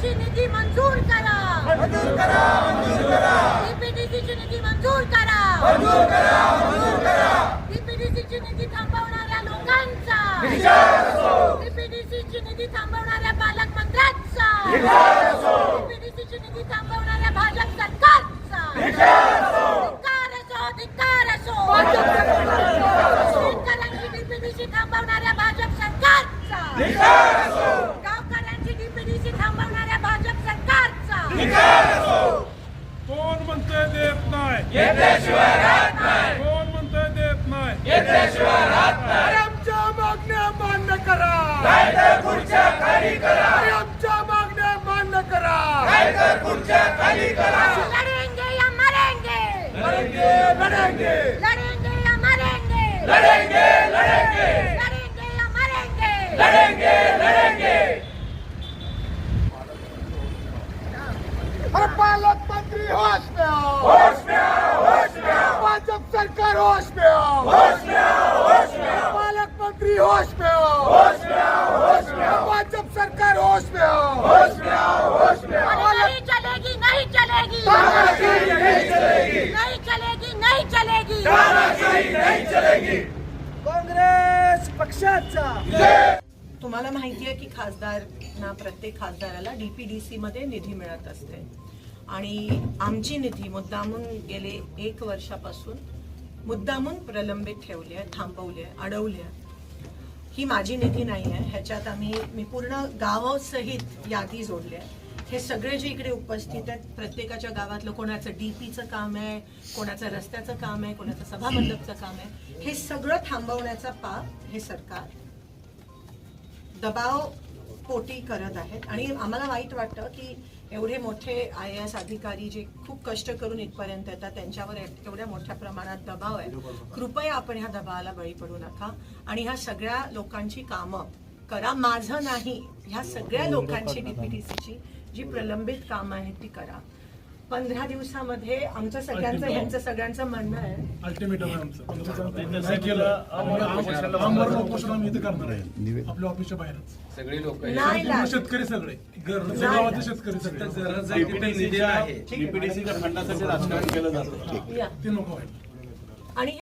डीपीडीसीची निधी मंजूर करा, मंजूर करा, मंजूर करा, डीपीडीसीची निधी मंजूर करा, मंजूर करा, मंजूर करा, डीपीडीसीची निधी थांबवणाऱ्या लोकांचा, डीपीडीसीची निधी थांबवणाऱ्या पालकमंत्र्यांचा, डीपीडीसीची निधी थांबवणाऱ्या भाजप सरकारचा धिक्कार असो, शेतकऱ्यांची डीपीडीसी थांबवणाऱ्या भाजप सरकारचा, गावकऱ्यांची डीपीडीसी थांबवणाऱ्या भाजप सरकारचा, कोण म्हणतंय देत नाही, घेतल्याशिवाय राहत नाही, कोण म्हणतंय देत नाही, घेतल्याशिवाय राहत नाही, आमच्या मागण्या मान्य करा, नाहीतर खुर्च्या खाली करा, आमच्या मागण्या मान्य करा, नाहीतर खुर्च्या खाली करा, लढेंगे या मरेंगे, लढेंगे, लढेंगे, लढेंगे या मरेंगे, लढेंगे, लढेंगे, लढेंगे या मरेंगे, लढेंगे, लढेंगे, अरे पालकमंत्री होश में आओ, होश में आओ, होश में आओ, भाजप सरकार होश में आओ, होश में आओ, होश में आओ, पालकमंत्री होश में आओ, होश में आओ, होश में आओ, भाजप सरकार होश में आओ, होश में आओ, होश में आओ, नहीं चलेगी, नहीं चलेगी, तानाशाही नहीं चलेगी, नहीं चलेगी, नहीं चलेगी, तानाशाही नहीं चलेगी, काँग्रेस पक्षाचा तुम्हाला माहिती आहे की खासदारांना प्रत्येक खासदाराला डीपीडीसी मध्ये निधी मिळत असते आणि आमची निधी मुद्दामून गेले 1 वर्षापासून मुद्दामून प्रलंबित ठेवली आहे, थांबवली आहे, अडवली आहे. ही माझी निधी नाही आहे. ह्याच्यात मी पूर्ण गावासहित यादी जोडली आहे. हे सगळे जे इकडे उपस्थित आहेत प्रत्येकाच्या गावातलं कोणाचं डीपीचं काम आहे, कोणाचं रस्त्याचं काम आहे, कोणाचं सभामंडपचं काम आहे, हे सगळं थांबवण्याचा पाप हे सरकार दबाव पोटी करत आहेत आणि आम्हाला वाईट वाटतं की एवढे मोठे IAS अधिकारी जे खूप कष्ट करून इथपर्यंत येतात त्यांच्यावर एवढ्या मोठ्या प्रमाणात दबाव आहे. कृपया आपण ह्या दबावाला बळी पडू नका आणि ह्या सगळ्या लोकांची कामं करा. माझं नाही, ह्या सगळ्या लोकांची डीपीडीसीची जी प्रलंबित कामं आहेत ती करा. 15 दिवसामध्ये आमचं सगळ्यांचं ह्यांचं सगळ्यांचं म्हणणं आहे अल्टिमेटम आहे आमचं. नाही केलं आमरण उपोषण आम्ही इथे करणार आहे आपल्या ऑफिसच्या बाहेरच. सगळे लोक नाही पूर्ण शेतकरी सगळे गावाचे शेतकरी सगळे निधी आहे डीपीडीसीच्या फंडासाठी राजकारण केलं जातं या. ते नको व्हायला.